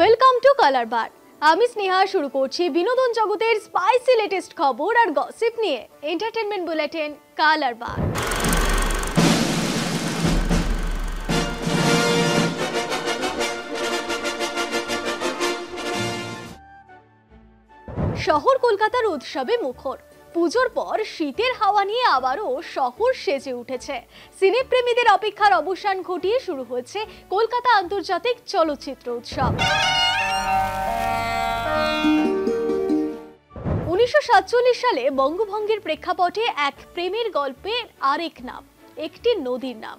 Welcome to colour বার। আমি স্নেহা শুরু করছি বিনোদন জগতের স্পাইসি লেটেস্ট খবর আর গসিপ নিয়ে এন্টারটেইনমেন্ট বুলেটিন কালার বার। শহর কলকাতার উৎসবে মুখর। পুজোর পর শীতের হাওয়া নিয়ে আবারও শহর সেজে উঠেছে। সিনেপ্রেমীদের অপেক্ষার অবসান ঘটিয়ে শুরু হয়েছে কলকাতা আন্তর্জাতিক চলচ্চিত্র উৎসব। 1947 সালে বঙ্গভঙ্গের প্রেক্ষাপটে এক প্রেমের গল্পের আরেক নাম, একটি নদীর নাম,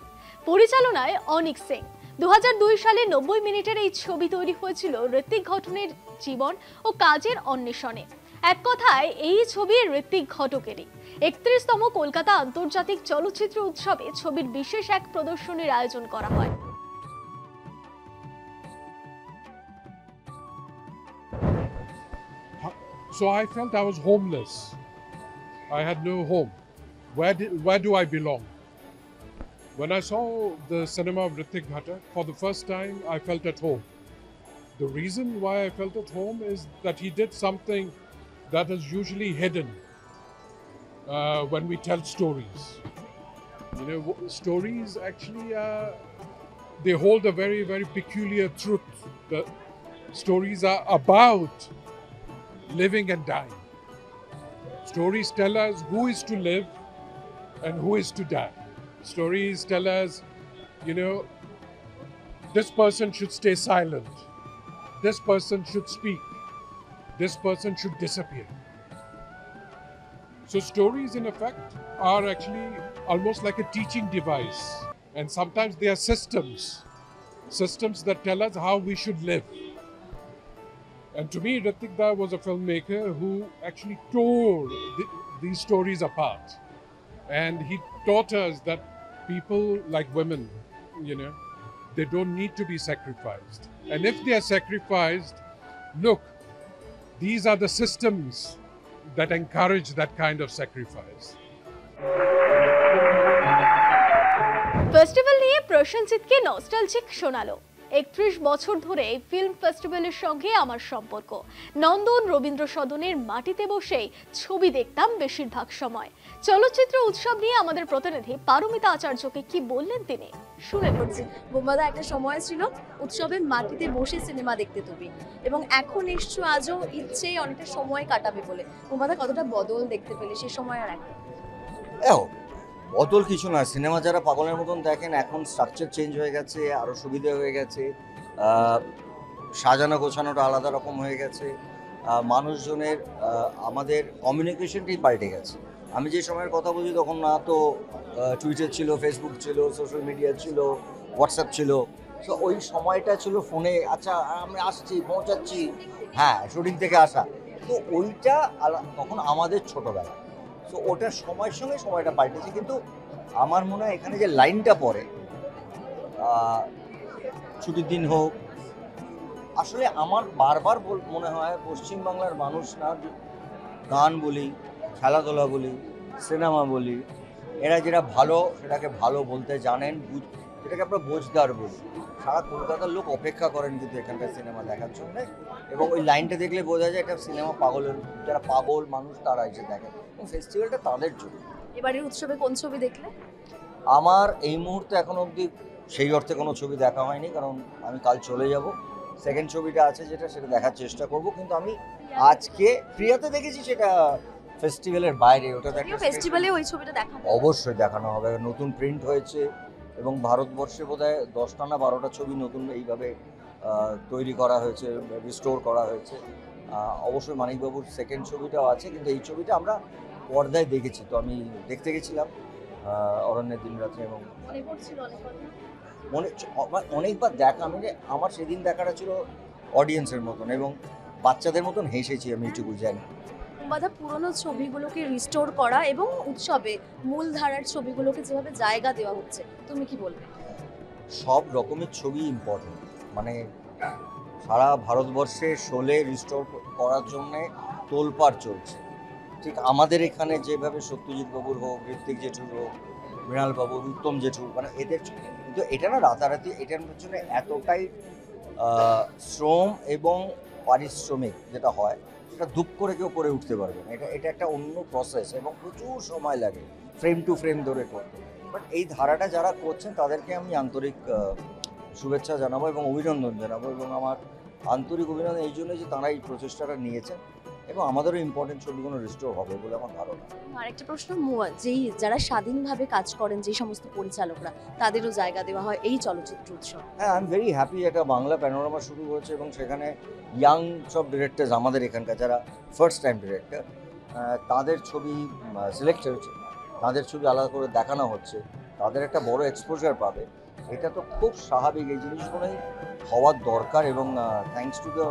পরিচালনায় অনিক সিং। 2002 সালে 90 মিনিটের এই ছবি তৈরি হয়েছিল ঋত্বিক ঘটকের জীবন ও কাজের অন্বেষণে। এক কথায় এই ছবি ঋত্বিক ঘটকেরই। 31তম কলকাতা আন্তর্জাতিক চলচ্চিত্র উৎসবে ছবির বিশেষ এক প্রদর্শনীর আয়োজন করা হয়। So I felt I was homeless. I had no home. Where do I belong? When I saw the cinema of Hrithik Ghatak, for the first time I felt at home. The reason why I felt at home is that he did something that is usually hidden when we tell stories. You know, stories actually they hold a very, very peculiar truth. The stories are about living and dying. Stories tell us who is to live and who is to die. Stories tell us, you know, this person should stay silent, this person should speak, this person should disappear. So stories in effect are actually almost like a teaching device, and sometimes they are systems that tell us how we should live. And to me, Hrithik Da was a filmmaker who actually tore these stories apart. And he taught us that people, like women, you know, they don't need to be sacrificed. And if they are sacrificed, look, these are the systems that encourage that kind of sacrifice. Festival নিয়ে প্রসেনজিৎকে nostalgic শোনালো। 31 বছর ধরে film ফেস্টিভ্যালের সঙ্গে আমার সম্পর্ক। নন্দন রবীন্দ্র সদনের মাটিতে বসেই ছবি দেখতাম বেশিরভাগ সময়। চলচ্চিত্র উৎসব নিয়ে আমাদের প্রতিনিধি পারমিতা আচার্যকে কি বললেন তিনি, শুনে পড়ছি। বোমাদা, একটা সময় ছিল উৎসবের মাটিতে বসে সিনেমা দেখতে তুমি, এবং এখন এসছো আজও ইচ্ছেই অনেকটা সময় কাটাবে বলে। বোমাদা, কতটা বদল দেখতে পেলে সে সময় আর এখন? বদল কিছু না, সিনেমা যারা পাগলের মতন দেখেন, এখন স্ট্রাকচার চেঞ্জ হয়ে গেছে, আরও সুবিধা হয়ে গেছে, সাজানো গোছানোটা আলাদা রকম হয়ে গেছে, মানুষজনের আমাদের কমিউনিকেশনটাই পাল্টে গেছে। আমি যে সময়ের কথা বলছি তখন না তো টুইটার ছিল, ফেসবুক ছিল, সোশ্যাল মিডিয়া ছিল, হোয়াটসঅ্যাপ ছিল। তো ওই সময়টা ছিল ফোনে, আচ্ছা আমি আসছি, পৌঁছাচ্ছি, হ্যাঁ শুটিং থেকে আসা। তো ওইটা তখন আমাদের ছোটোবেলা। তো ওটার সময়ের সঙ্গে সময়টা পাল্টেছে। কিন্তু আমার মনে হয় এখানে যে লাইনটা পড়ে, ছুটির দিন হোক, আসলে আমার বারবার মনে হয় পশ্চিমবাংলার মানুষ না, গান বলি, খেলাধুলা বলি, সিনেমা বলি, এরা যেটা ভালো সেটাকে ভালো বলতে জানেন, যেটাকে আমরা বোঝদার বলি। সারা কলকাতার লোক অপেক্ষা করেন কিন্তু এখানকার সিনেমা দেখার জন্য, এবং ওই লাইনটা দেখলে বোঝা যায় এটা সিনেমা পাগলের, যারা পাগল মানুষ তারা এসে দেখেন, এবং ফেস্টিভ্যালটা তাদের জন্য। এবারের উৎসবে কোন ছবি দেখলে? আমার এই মুহূর্তে এখন অবধি সেই অর্থে কোনো ছবি দেখা হয়নি, কারণ আমি কাল চলে যাব। সেকেন্ড ছবিটা আছে সেটা দেখার চেষ্টা করব, কিন্তু আমি আজকে প্রিয়াতে দেখেছি, সেটা ফেস্টিভ্যালের বাইরে। ওটা ফেস্টিভ্যালে ওই ছবিটা দেখা অবশ্যই দেখানো হবে। নতুন প্রিন্ট হয়েছে, এবং ভারতবর্ষে বোধহয় 10টা না 12টা ছবি নতুন এইভাবে তৈরি করা হয়েছে, রিস্টোর করা হয়েছে। অবশ্যই মানিকবাবুর সেকেন্ড ছবিটাও আছে, কিন্তু এই ছবিটা আমরা পর্দায় দেখেছি। তো আমি দেখতে গেছিলাম অরণ্যের দিন রাত্রে, এবং অনেকবার দেখা। আমার সেদিন দেখাটা ছিল অডিয়েন্সের মতন, এবং বাচ্চাদের মতন হেসেছি আমি, এটুকু জানি। বোমাদা, পুরোনো ছবিগুলোকে রিস্টোর করা এবং উৎসবে মূল ধারার ছবিগুলোকে যেভাবে জায়গা দেওয়া হচ্ছে, তুমি কি বলবে? সব রকমের ছবি ইম্পর্টেন্ট, মানে সারা ভারতবর্ষে শোলে রিস্টোর করার জন্যে তোলপাড় চলছে। ঠিক আমাদের এখানে যেভাবে সত্যজিৎ বাবুর হোক, ঋত্বিক জেঠুর হোক, মৃণাল বাবুর, উত্তম জেঠুর, মানে এদের, কিন্তু এটা না রাতারাতি, এটার পেছনে এতটাই শ্রম এবং পারিশ্রমিক যেটা হয় এটা ধূপ করে কেউ করে উঠতে পারবে না। এটা এটা একটা অন্য প্রসেস এবং প্রচুর সময় লাগে ফ্রেম টু ফ্রেম ধরে করতে। বাট এই ধারাটা যারা করছেন তাদেরকে আমি আন্তরিক শুভেচ্ছা জানাবো এবং অভিনন্দন জানাবো, এবং আমার আন্তরিক অভিনন্দন এই জন্য যে তারা এই প্রচেষ্টাটা নিয়েছেন এবং আমাদেরও ইম্পর্টেন্ট ছবিগুলো রিস্টোর হবে বলে আমার ধারণা। আরেকটা প্রশ্ন, যেই যারা স্বাধীনভাবে কাজ করেন যে সমস্ত পরিচালকরা, তাদেরও জায়গা দেওয়া হয় এই চলচ্চিত্র উৎসব। হ্যাঁ, আই এম ভেরি হ্যাপি। একটা বাংলা প্যানোরামা শুরু হয়েছে এবং সেখানে ইয়াং সব ডিরেক্টরস আমাদের এখানকার যারা ফার্স্ট টাইম ডিরেক্টর তাদের ছবি সিলেক্ট হয়েছে, তাদের ছবি আলাদা করে দেখানো হচ্ছে, তাদের একটা বড় এক্সপোজার পাবে। এটা তো খুব স্বাভাবিক, এই জিনিসগুলোই হওয়ার দরকার এবং thanks to the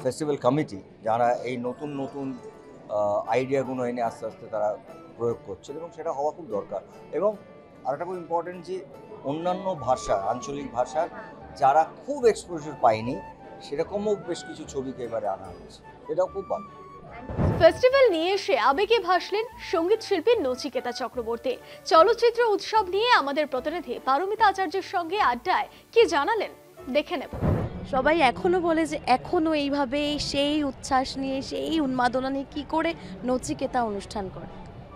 festival committee যারা এই নতুন নতুন আইডিয়াগুলো এনে আস্তে আস্তে তারা প্রয়োগ করছে এবং সেটা হওয়া খুব দরকার। এবং আরেকটা খুব ইম্পর্টেন্ট যে অন্যান্য ভাষা, আঞ্চলিক ভাষার যারা খুব এক্সপোজার পায়নি সেরকমও বেশ কিছু ছবিকে এবারে আনা হয়েছে, এটাও খুব ভালো। ফেস্টিভ্যাল নিয়ে এসে আবেগে ভাসলেন সঙ্গীত শিল্পী নচিকেতা চক্রবর্তী। চলচ্চিত্র উৎসব নিয়ে আমাদের প্রতিনিধি পারমিতা আচার্যের সঙ্গে আড্ডায় কি জানালেন দেখে নেব। সবাই এখনো বলে যে এখনো এইভাবে সেই উচ্ছ্বাস নিয়ে, সেই উন্মাদনা নিয়ে কি করে নচিকেতা অনুষ্ঠান করে,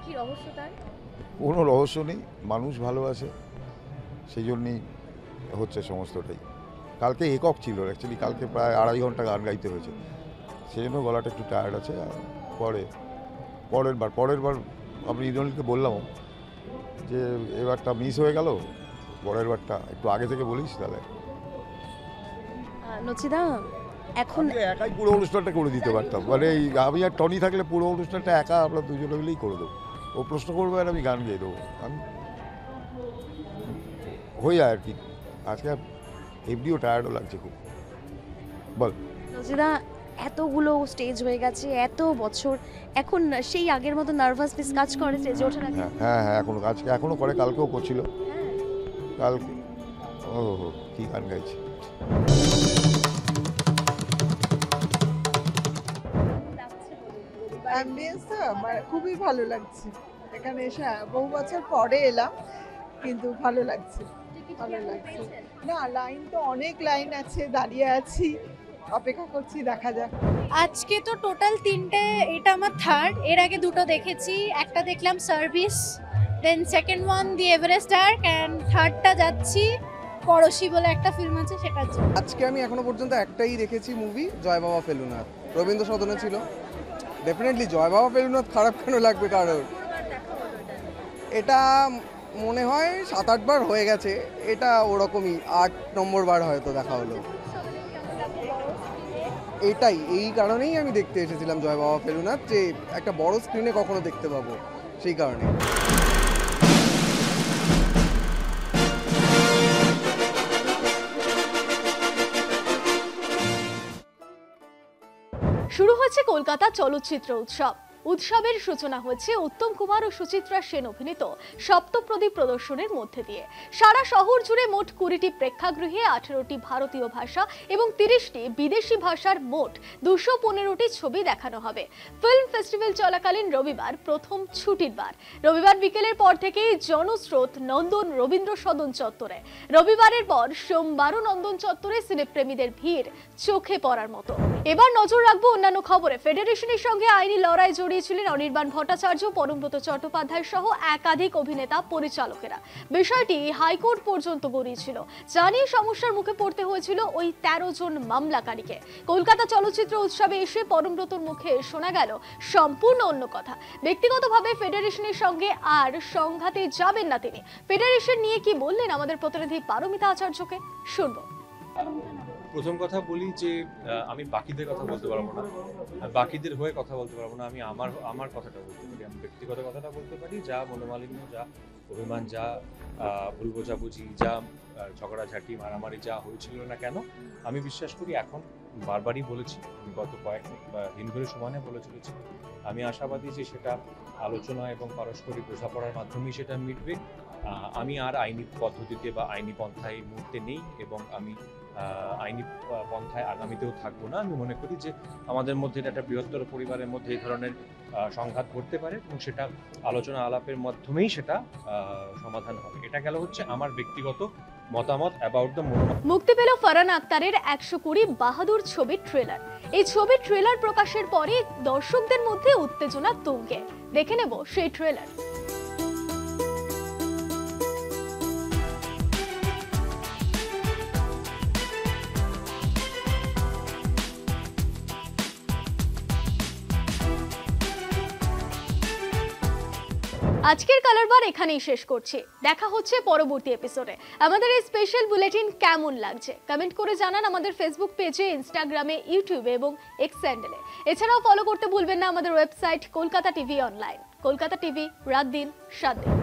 কি রহস্য তার? কোনো রহস্য নেই, মানুষ ভালোবাসে সেই জন্যই হচ্ছে সমস্তটাই। কালকে একক ছিল অ্যাকচুয়ালি, কালকে প্রায় 2.5 ঘন্টা গান গাইতে হয়েছে, সেই জন্য গলাটা একটু টায়ার্ড আছে। আর পরের বার আমি ইন্দ্রনীলকে বললাম যে এবারটা মিস হয়ে গেল, পরের বারটা একটু আগে থেকে বলিস তাহলে। নচিদা এখন একাই পুরো অনুষ্ঠানটা করে দিতে পারতাম, মানে আমি আর টনি থাকলে পুরো অনুষ্ঠানটা একা আমরা দুজনে মিলেই করে দেবো। ও প্রশ্ন করবে আর আমি গান গেয়ে দেবো, আমি হয়ে যায় আর কি। আজকে এমনিও টায়ার্ডও লাগছে খুব। বল নচিদা, এতগুলো স্টেজ হয়ে গেছে, এত বছর, এখন সেই আগের মতো নার্ভাসনেস কাজ করে স্টেজে ওঠার আগে? হ্যাঁ, এখনো করে, কালকেও করছিল। কালকে ও কি গান গাইছে। অ্যাম্বিয়েন্সটা আমার খুবই ভালো লাগছে, এখানে এসে বহু বছর পরে এলাম কিন্তু ভালো লাগছে। না, লাইন তো অনেক লাইন আছে, দাঁড়িয়ে আছি, অপেক্ষা করছি, দেখা যাক। আজকে তো টোটাল 3টে, এটা আমার থার্ড। এর আগে 2টো দেখেছি, একটা দেখলাম service, then second one the Everest arc, and থার্ডটা যাচ্ছি পড়শি বলে একটা ফিল্ম আছে সেটার জন্য। আজকে আমি এখনো পর্যন্ত একটাই দেখেছি মুভি, জয় বাবা ফেলুনাথ, রবীন্দ্র সদনে ছিল। ডেফিনেটলি জয় বাবা ফেলুনাথ খারাপ কেন লাগবে কারোর? এটা মনে হয় 7-8 বার হয়ে গেছে, এটা ওরকমই 8 নম্বর বার হয়তো দেখা হলো। এই কারণেই আমি দেখতে এসেছিলাম জয় বাবা ফেলুনাথ, যে একটা বড় স্ক্রিনে কখনো দেখতে পাবো, সেই কারণে। শুরু হচ্ছে কলকাতা চলচ্চিত্র উৎসব। উৎসবের সূচনা হয়েছে উত্তম কুমার ও সুচিত্রা সেন অভিনীত সপ্তপ্রদীপ প্রদর্শনের মধ্যে দিয়ে। সারা শহর জুড়ে মোট 20টি প্রেক্ষাগৃহে 18টি ভারতীয় ভাষা এবং 30টি বিদেশি ভাষার মোট 215টি ছবি দেখানো হবে। ফিল্ম ফেস্টিভ্যাল চলাকালীন রবিবার প্রথম ছুটির বার। রবিবার বিকেলের পর থেকেই জনস্রোত নন্দন রবীন্দ্র সদন চত্বরে। রবিবারের পর সোমবারও নন্দন চত্বরে সিনেপ্রেমীদের ভিড় চোখে পড়ার মতো। এবার নজর রাখবো অন্যান্য খবরে। ফেডারেশনের সঙ্গে আইনি লড়াই জড়িয়েছিলেন অনির্বাণ ভট্টাচার্য, পরমব্রত চট্টোপাধ্যায় সহ একাধিক অভিনেতা পরিচালকেরা। বিষয়টি হাইকোর্ট পর্যন্ত গড়িয়েছিল, জানিয়ে সমস্যার মুখে পড়তে হয়েছিল ওই 13 জন মামলাকারীকে। কলকাতা চলচ্চিত্র উৎসবে এসে পরমব্রতর মুখে শোনা গেল সম্পূর্ণ অন্য কথা। ব্যক্তিগতভাবে ফেডারেশনের সঙ্গে আর সংঘাতে যাবেন না তিনি। ফেডারেশন নিয়ে কি বললেন আমাদের প্রতিনিধি পারমিতা আচার্যকে শুনবো। প্রথম কথা বলি যে আমি বাকিদের কথা বলতে পারবো না, বাকিদের হয়ে কথা বলতে পারবো না। আমি আমার কথাটা বলতে পারি, আমি ব্যক্তিগত কথাটা বলতে পারি। যা মনোমালিন্য, যা অভিমান, যা ভুল বোঝাবুঝি, যা ঝগড়াঝাঁটি, মারামারি যা হয়েছিল না কেন, আমি বিশ্বাস করি এখন বারবারই বলেছি, আমি গত কয়েক দিন ধরে সমানে বলে চলেছি, আমি আশাবাদী যে সেটা আলোচনা এবং পারস্পরিক বোঝাপড়ার মাধ্যমেই সেটা মিটবে। আমি আর আইনি পদ্ধতিতে বা আইনি পন্থায় এই মুহূর্তে নেই এবং আমি আইনি পন্থায় আগামীতেও থাকবো না। আমি মনে করি যে আমাদের মধ্যে একটা বৃহত্তর পরিবারের মধ্যে এই ধরনের সংঘাত ঘটতে পারে এবং সেটা আলোচনা আলাপের মাধ্যমেই সেটা সমাধান হবে। এটা গেল হচ্ছে আমার ব্যক্তিগত মতামত অ্যাবাউট দ্য মনোমালিনী। মুক্তি পেল ফারহান আক্তারের 120 বাহাদুর ছবির ট্রেলার। এই ছবির ট্রেলার প্রকাশের পরে দর্শকদের মধ্যে উত্তেজনা তুঙ্গে। দেখে নেব সেই ট্রেলার। আজকের কালার বার এখানেই শেষ করছি। দেখা হচ্ছে পরবর্তী এপিসোডে। আমাদের এই স্পেশাল বুলেটিন কেমন লাগছে কমেন্ট করে জানান আমাদের ফেসবুক পেজে, ইনস্টাগ্রামে, ইউটিউবে এবং এক্স হ্যান্ডেলে। এছাড়াও ফলো করতে ভুলবেন না আমাদের website Kolkata TV online. Kolkata TV, রাত দিন 7 দিন।